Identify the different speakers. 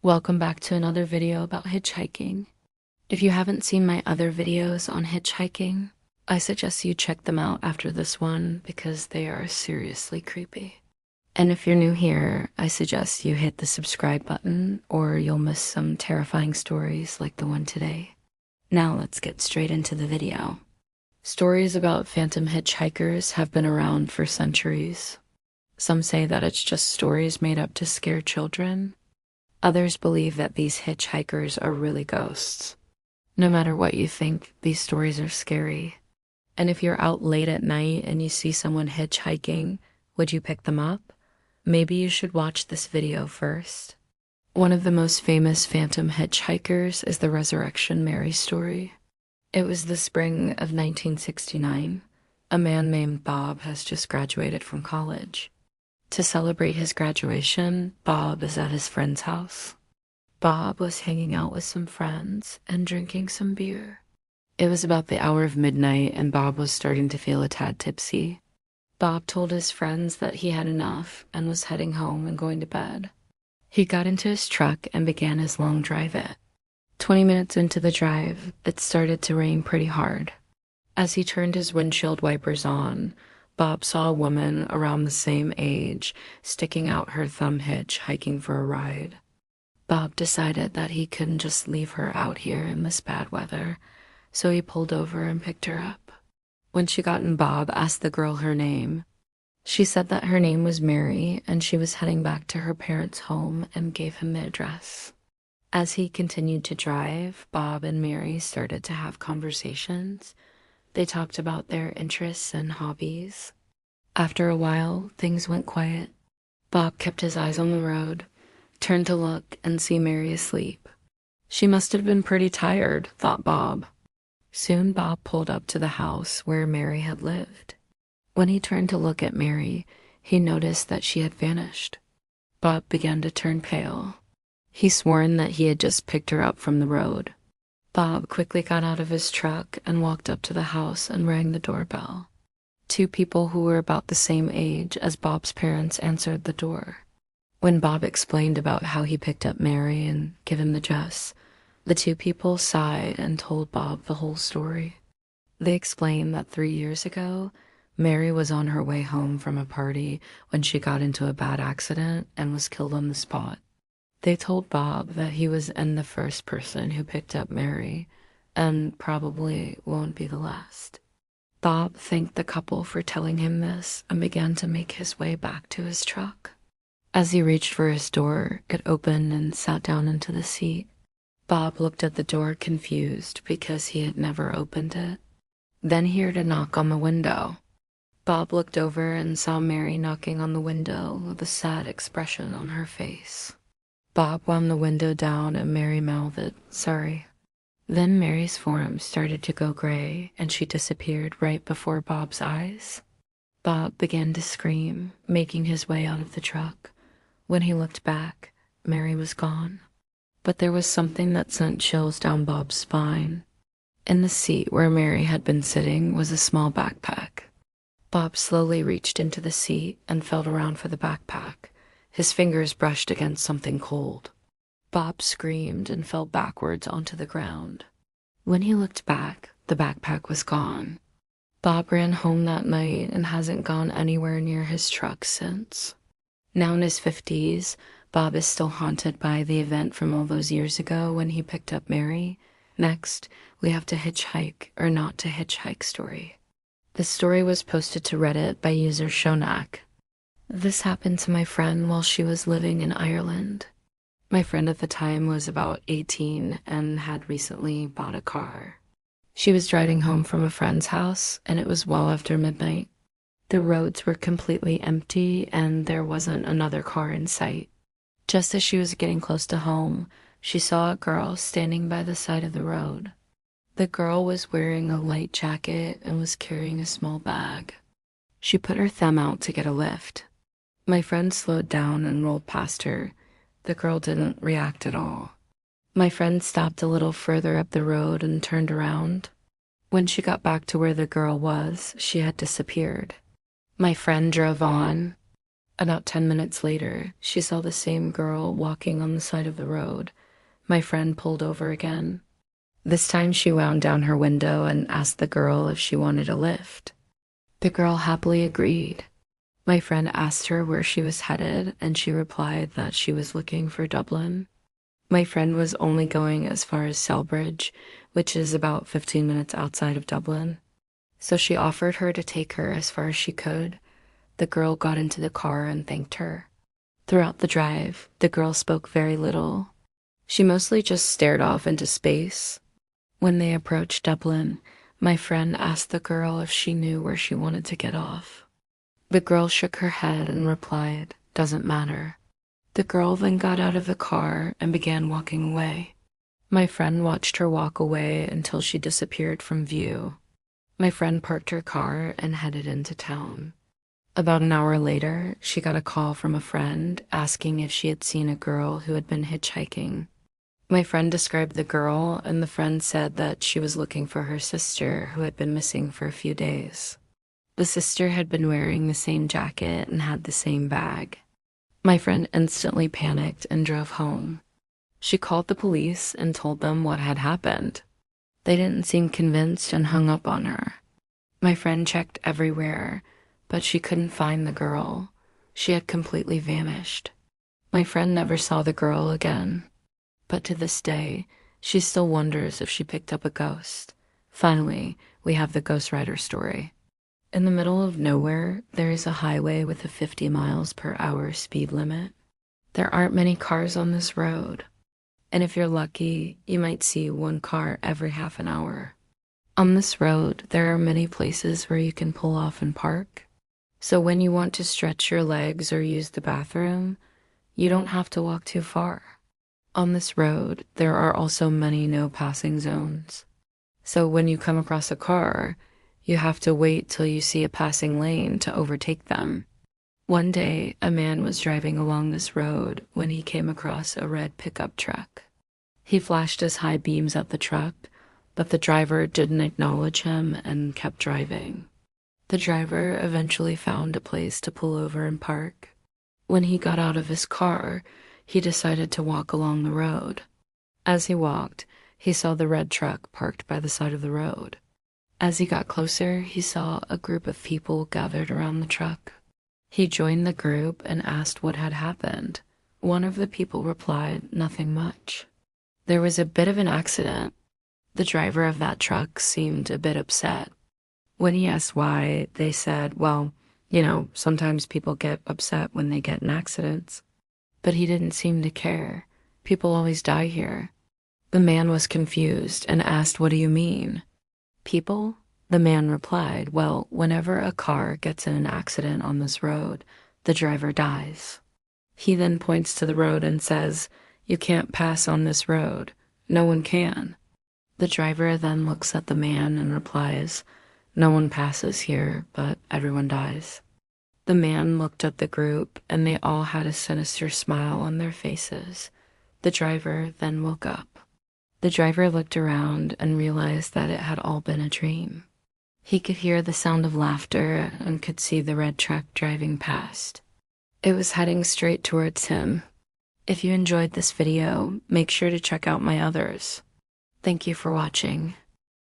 Speaker 1: Welcome back to another video about hitchhiking. If you haven't seen my other videos on hitchhiking, I suggest you check them out after this one because they are seriously creepy. And if you're new here, I suggest you hit the subscribe button or you'll miss some terrifying stories like the one today. Now let's get straight into the video. Stories about phantom hitchhikers have been around for centuries. Some say that it's just stories made up to scare children. Others believe that these hitchhikers are really ghosts. No matter what you think, these stories are scary. And if you're out late at night and you see someone hitchhiking, would you pick them up? Maybe you should watch this video first. One of the most famous phantom hitchhikers is the Resurrection Mary story. It was the spring of 1969. A man named Bob has just graduated from college. To celebrate his graduation, Bob is at his friend's house. Bob was hanging out with some friends and drinking some beer. It was about the hour of midnight and Bob was starting to feel a tad tipsy. Bob told his friends that he had enough and was heading home and going to bed. He got into his truck and began his long drive in. 20 minutes into the drive, it started to rain pretty hard. As he turned his windshield wipers on, Bob saw a woman around the same age sticking out her thumb hitch hiking for a ride. Bob decided that he couldn't just leave her out here in this bad weather, so he pulled over and picked her up. When she got in, Bob asked the girl her name. She said that her name was Mary and she was heading back to her parents' home and gave him the address. As he continued to drive, Bob and Mary started to have conversations. They talked about their interests and hobbies. After a while, things went quiet. Bob kept his eyes on the road, turned to look and see Mary asleep. She must have been pretty tired, thought Bob. Soon Bob pulled up to the house where Mary had lived. When he turned to look at Mary, he noticed that she had vanished. Bob began to turn pale. He swore that he had just picked her up from the road. Bob quickly got out of his truck and walked up to the house and rang the doorbell. Two people who were about the same age as Bob's parents answered the door. When Bob explained about how he picked up Mary and gave him the dress, the two people sighed and told Bob the whole story. They explained that 3 years ago, Mary was on her way home from a party when she got into a bad accident and was killed on the spot. They told Bob that he was the first person who picked up Mary, and probably won't be the last. Bob thanked the couple for telling him this and began to make his way back to his truck. As he reached for his door, it opened and sat down into the seat. Bob looked at the door confused because he had never opened it. Then he heard a knock on the window. Bob looked over and saw Mary knocking on the window with a sad expression on her face. Bob wound the window down and Mary mouthed, "Sorry." Then Mary's form started to go gray and she disappeared right before Bob's eyes. Bob began to scream, making his way out of the truck. When he looked back, Mary was gone. But there was something that sent chills down Bob's spine. In the seat where Mary had been sitting was a small backpack. Bob slowly reached into the seat and felt around for the backpack. His fingers brushed against something cold. Bob screamed and fell backwards onto the ground. When he looked back, the backpack was gone. Bob ran home that night and hasn't gone anywhere near his truck since. Now in his 50s, Bob is still haunted by the event from all those years ago when he picked up Mary. Next, we have to hitchhike or not to hitchhike story. The story was posted to Reddit by user Shonak. This happened to my friend while she was living in Ireland. My friend at the time was about 18 and had recently bought a car. She was driving home from a friend's house and it was well after midnight. The roads were completely empty and there wasn't another car in sight. Just as she was getting close to home, she saw a girl standing by the side of the road. The girl was wearing a light jacket and was carrying a small bag. She put her thumb out to get a lift. My friend slowed down and rolled past her. The girl didn't react at all. My friend stopped a little further up the road and turned around. When she got back to where the girl was, she had disappeared. My friend drove on. About 10 minutes later, she saw the same girl walking on the side of the road. My friend pulled over again. This time she wound down her window and asked the girl if she wanted a lift. The girl happily agreed. My friend asked her where she was headed, and she replied that she was looking for Dublin. My friend was only going as far as Selbridge, which is about 15 minutes outside of Dublin. So she offered her to take her as far as she could. The girl got into the car and thanked her. Throughout the drive, the girl spoke very little. She mostly just stared off into space. When they approached Dublin, my friend asked the girl if she knew where she wanted to get off. The girl shook her head and replied, "Doesn't matter." The girl then got out of the car and began walking away. My friend watched her walk away until she disappeared from view. My friend parked her car and headed into town. About an hour later, she got a call from a friend asking if she had seen a girl who had been hitchhiking. My friend described the girl, and the friend said that she was looking for her sister who had been missing for a few days. The sister had been wearing the same jacket and had the same bag. My friend instantly panicked and drove home. She called the police and told them what had happened. They didn't seem convinced and hung up on her. My friend checked everywhere, but she couldn't find the girl. She had completely vanished. My friend never saw the girl again. But to this day, she still wonders if she picked up a ghost. Finally, we have the Ghost Rider story. In the middle of nowhere, there is a highway with a 50 miles per hour speed limit. There aren't many cars on this road, and if you're lucky, you might see one car every half an hour. On this road, there are many places where you can pull off and park. So when you want to stretch your legs or use the bathroom, you don't have to walk too far. On this road, there are also many no passing zones. So when you come across a car, you have to wait till you see a passing lane to overtake them. One day, a man was driving along this road when he came across a red pickup truck. He flashed his high beams at the truck, but the driver didn't acknowledge him and kept driving. The driver eventually found a place to pull over and park. When he got out of his car, he decided to walk along the road. As he walked, he saw the red truck parked by the side of the road. As he got closer, he saw a group of people gathered around the truck. He joined the group and asked what had happened. One of the people replied, "Nothing much." There was a bit of an accident. The driver of that truck seemed a bit upset. When he asked why, they said, "Well, sometimes people get upset when they get in accidents." But he didn't seem to care. People always die here. The man was confused and asked, "What do you mean?" "People?" The man replied, "Well, whenever a car gets in an accident on this road, the driver dies." He then points to the road and says, "You can't pass on this road. No one can." The driver then looks at the man and replies, "No one passes here, but everyone dies." The man looked at the group, and they all had a sinister smile on their faces. The driver then woke up. The driver looked around and realized that it had all been a dream. He could hear the sound of laughter and could see the red truck driving past. It was heading straight towards him. If you enjoyed this video, make sure to check out my others. Thank you for watching.